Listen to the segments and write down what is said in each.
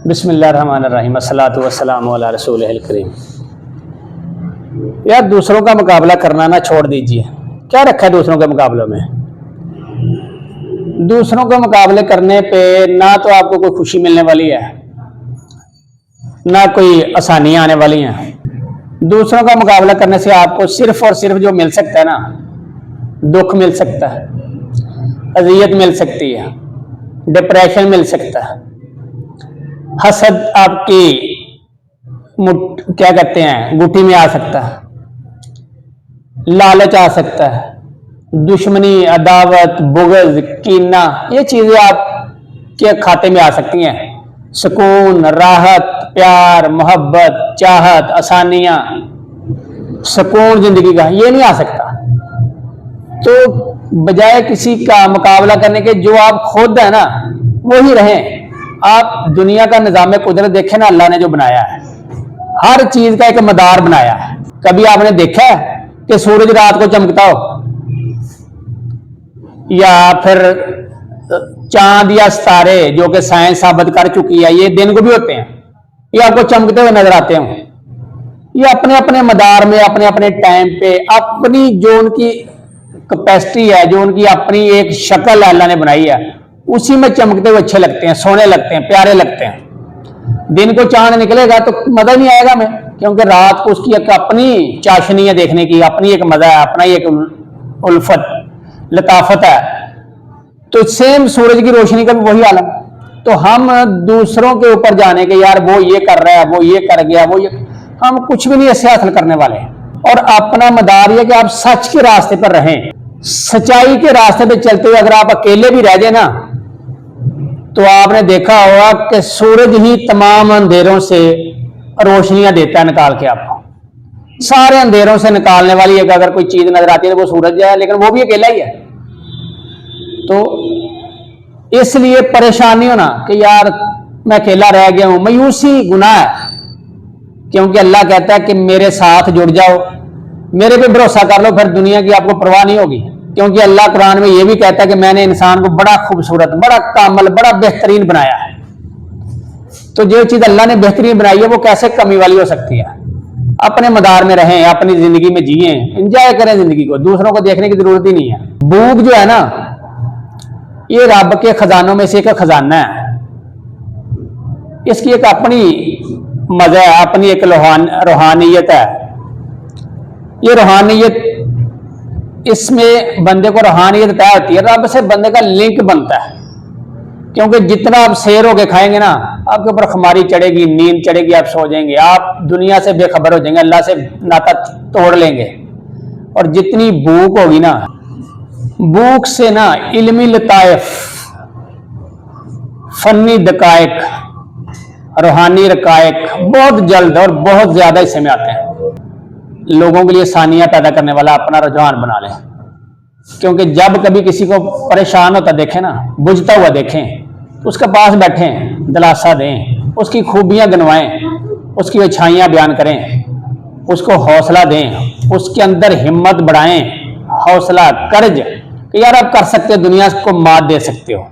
بسم اللہ الرحمن الرحیم، الصلاۃ والسلام علی رسول الکریم۔ یار دوسروں کا مقابلہ کرنا نہ چھوڑ دیجیے۔ کیا رکھا ہے دوسروں کے مقابلوں میں؟ دوسروں کے مقابلے کرنے پہ نہ تو آپ کو کوئی خوشی ملنے والی ہے، نہ کوئی آسانیاں آنے والی ہیں۔ دوسروں کا مقابلہ کرنے سے آپ کو صرف اور صرف جو مل سکتا ہے نا، دکھ مل سکتا ہے، اذیت مل سکتی ہے، ڈپریشن مل سکتا ہے، حسد آپ کی کیا کہتے ہیں گٹھی میں آ سکتا ہے، لالچ آ سکتا ہے، دشمنی، عداوت، بغض، کینہ، یہ چیزیں آپ کے کھاتے میں آ سکتی ہیں۔ سکون، راحت، پیار، محبت، چاہت، آسانیاں، سکون زندگی کا یہ نہیں آ سکتا۔ تو بجائے کسی کا مقابلہ کرنے کے جو آپ خود ہیں نا وہی رہیں۔ آپ دنیا کا نظام قدرت دیکھیں نا، اللہ نے جو بنایا ہے ہر چیز کا ایک مدار بنایا ہے۔ کبھی آپ نے دیکھا ہے کہ سورج رات کو چمکتا ہو، یا پھر چاند یا ستارے جو کہ سائنس ثابت کر چکی ہے یہ دن کو بھی ہوتے ہیں، یہ آپ کو چمکتے ہوئے نظر آتے ہوں؟ یہ اپنے اپنے مدار میں اپنے اپنے ٹائم پہ اپنی جو ان کی کیپیسٹی ہے، جو ان کی اپنی ایک شکل اللہ نے بنائی ہے، اسی میں چمکتے ہوئے اچھے لگتے ہیں، سونے لگتے ہیں، پیارے لگتے ہیں۔ دن کو چاند نکلے گا تو مزہ نہیں آئے گا ہمیں، کیونکہ رات کو اس کی ایک اپنی چاشنی ہے دیکھنے کی، اپنی ایک مزہ ہے، اپنا ایک الفت، لطافت ہے۔ تو سیم سورج کی روشنی کا بھی وہی عالم۔ تو ہم دوسروں کے اوپر جانے کے یار وہ یہ کر رہا ہے، وہ یہ کر گیا، وہ یہ، ہم کچھ بھی نہیں اس سے حاصل کرنے والے۔ اور اپنا مدار یہ کہ آپ سچ کے راستے پر رہیں، سچائی کے راستے پہ چلتے ہوئے اگر آپ اکیلے بھی رہ جائیں نا تو آپ نے دیکھا ہوگا کہ سورج ہی تمام اندھیروں سے روشنیاں دیتا ہے نکال کے۔ آپ کو سارے اندھیروں سے نکالنے والی ایک اگر کوئی چیز نظر آتی ہے تو وہ سورج ہے، لیکن وہ بھی اکیلا ہی ہے۔ تو اس لیے پریشانی ہونا کہ یار میں اکیلا رہ گیا ہوں، مایوسی گناہ ہے، کیونکہ اللہ کہتا ہے کہ میرے ساتھ جڑ جاؤ، میرے پہ بھروسہ کر لو، پھر دنیا کی آپ کو پرواہ نہیں ہوگی۔ کیونکہ اللہ قرآن میں یہ بھی کہتا ہے کہ میں نے انسان کو بڑا خوبصورت، بڑا کامل، بڑا بہترین بنایا ہے۔ تو جو چیز اللہ نے بہترین بنائی ہے وہ کیسے کمی والی ہو سکتی ہے؟ اپنے مدار میں رہیں، اپنی زندگی میں جئیں، انجوائے کریں زندگی کو، دوسروں کو دیکھنے کی ضرورت ہی نہیں ہے۔ بھوک جو ہے نا یہ رب کے خزانوں میں سے ایک خزانہ ہے، اس کی ایک اپنی مزہ ہے، اپنی ایک روحانیت ہے۔ یہ روحانیت، اس میں بندے کو روحانیت طے ہوتی ہے، رب سے بندے کا لنک بنتا ہے۔ کیونکہ جتنا آپ سیر ہو کے کھائیں گے نا آپ کے اوپر خماری چڑھے گی، نیند چڑھے گی، آپ سو جائیں گے، آپ دنیا سے بے خبر ہو جائیں گے، اللہ سے ناطا توڑ لیں گے۔ اور جتنی بھوک ہوگی نا، بھوک سے نا علمی لطائف، فنی دقائق، روحانی رقائق بہت جلد اور بہت زیادہ حصے میں آتے ہیں۔ لوگوں کے لیے ثانیہ پیدا کرنے والا اپنا رجحان بنا لیں، کیونکہ جب کبھی کسی کو پریشان ہوتا دیکھیں نا، بجھتا ہوا دیکھیں، اس کے پاس بیٹھیں، دلاسا دیں، اس کی خوبیاں گنوائیں، اس کی اچھائیاں بیان کریں، اس کو حوصلہ دیں، اس کے اندر ہمت بڑھائیں، حوصلہ، کرج کہ یار آپ کر سکتے ہو، دنیا کو مات دے سکتے ہو،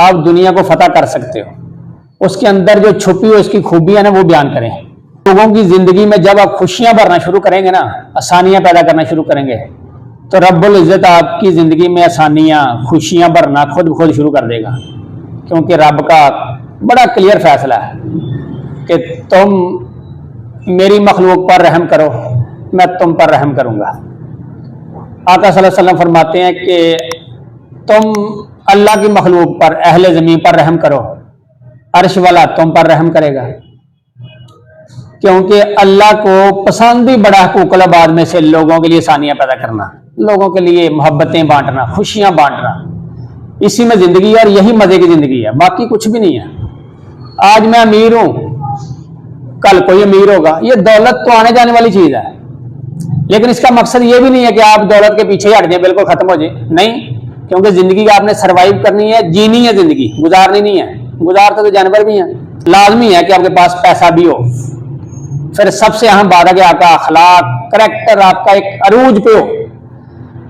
آپ دنیا کو فتح کر سکتے ہو۔ اس کے اندر جو چھپی ہوئی اس کی خوبیاں نا وہ بیان کریں۔ لوگوں کی زندگی میں جب آپ خوشیاں بھرنا شروع کریں گے نا، آسانیاں پیدا کرنا شروع کریں گے، تو رب العزت آپ کی زندگی میں آسانیاں، خوشیاں بھرنا خود بخود شروع کر دے گا۔ کیونکہ رب کا بڑا کلیئر فیصلہ ہے کہ تم میری مخلوق پر رحم کرو، میں تم پر رحم کروں گا۔ آقا صلی اللہ علیہ وسلم فرماتے ہیں کہ تم اللہ کی مخلوق پر، اہل زمین پر رحم کرو، عرش والا تم پر رحم کرے گا۔ کیونکہ اللہ کو پسند ہی بڑا حقوق العباد میں سے لوگوں کے لیے آسانیاں پیدا کرنا، لوگوں کے لیے محبتیں بانٹنا، خوشیاں بانٹنا، اسی میں زندگی ہے اور یہی مزے کی زندگی ہے، باقی کچھ بھی نہیں ہے۔ آج میں امیر ہوں، کل کوئی امیر ہوگا، یہ دولت تو آنے جانے والی چیز ہے، لیکن اس کا مقصد یہ بھی نہیں ہے کہ آپ دولت کے پیچھے ہٹ جائیں، بالکل ختم ہو جائیں، نہیں، کیونکہ زندگی آپ نے سروائیو کرنی ہے، جینی ہے، زندگی گزارنی نہیں ہے۔ گزارتے تو جانور بھی ہیں، لازمی ہے کہ آپ کے پاس پیسہ بھی ہو۔ پھر سب سے اہم بات ہے کہ آپ کا اخلاق، کریکٹر آپ کا ایک عروج پہ ہو،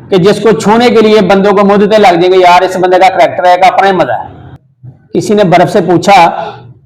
کہ جس کو چھونے کے لیے بندوں کو مدتیں لگ جائیں گے، یار اس بندے کا کریکٹر ہے، کہ اپنا ہی مزہ ہے۔ کسی نے برف سے پوچھا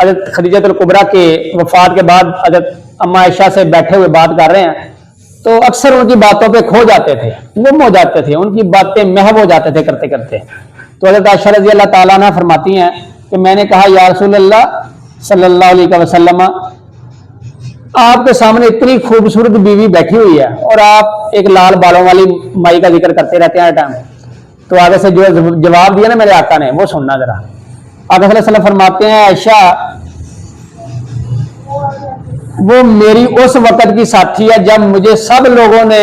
حضرت خدیجۃ الکبریٰ کے وفات کے بعد حضرت اما عائشہ سے بیٹھے ہوئے بات کر رہے ہیں تو اکثر ان کی باتوں پہ کھو جاتے تھے، گم ہو جاتے تھے، ان کی باتیں محو ہو جاتے تھے کرتے کرتے. تو حضرت عائشہ رضی اللہ تعالیٰ عنہ فرماتی ہیں کہ میں نے کہا یا رسول اللہ صلی اللہ علیہ وسلم، آپ کے سامنے اتنی خوبصورت بیوی بیٹھی ہوئی ہے اور آپ ایک لال بالوں والی مائی کا ذکر کرتے رہتے ہیں ہر ٹائم. تو آگے سے جو جواب دیا نا میرے آقا نے وہ سننا ذرا. آقا صلی اللہ علیہ وسلم فرماتے ہیں عائشہ وہ میری اس وقت کی ساتھی ہے جب مجھے سب لوگوں نے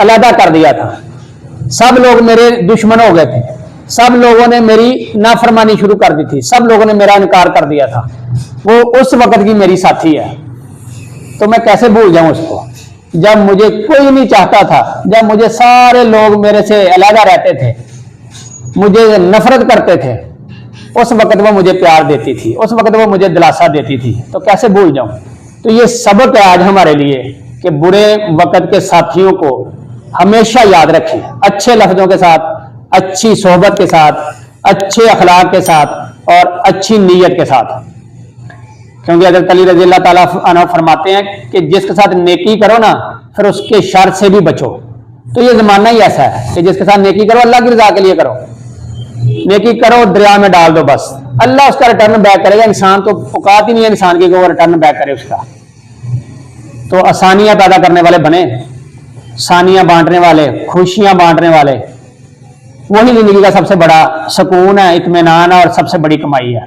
علیحدہ کر دیا تھا، سب لوگ میرے دشمن ہو گئے تھے، سب لوگوں نے میری نافرمانی شروع کر دی تھی، سب لوگوں نے میرا انکار کر دیا تھا، وہ اس وقت کی میری ساتھی ہے. تو میں کیسے بھول جاؤں اس کو جب مجھے کوئی نہیں چاہتا تھا، جب مجھے سارے لوگ میرے سے علیحدہ رہتے تھے، مجھے نفرت کرتے تھے، اس وقت وہ مجھے پیار دیتی تھی، اس وقت وہ مجھے دلاسا دیتی تھی. تو کیسے بھول جاؤں. تو یہ سبق ہے آج ہمارے لیے کہ برے وقت کے ساتھیوں کو ہمیشہ یاد رکھیں، اچھے لفظوں کے ساتھ، اچھی صحبت کے ساتھ، اچھے اخلاق کے ساتھ اور اچھی نیت کے ساتھ. کیونکہ حضرت علی رضی اللہ تعالیٰ عنہ فرماتے ہیں کہ جس کے ساتھ نیکی کرو نا پھر اس کے شر سے بھی بچو. تو یہ زمانہ ہی ایسا ہے کہ جس کے ساتھ نیکی کرو اللہ کی رضا کے لیے کرو، نیکی کرو دریا میں ڈال دو، بس اللہ اس کا ریٹرن بیک کرے گا. انسان تو اوقات ہی نہیں ہے انسان کی کہ وہ ریٹرن بیک کرے اس کا. تو آسانیاں پیدا کرنے والے بنے، ثانیاں بانٹنے والے، خوشیاں بانٹنے والے، وہی زندگی کا سب سے بڑا سکون ہے، اطمینان ہے اور سب سے بڑی کمائی ہے.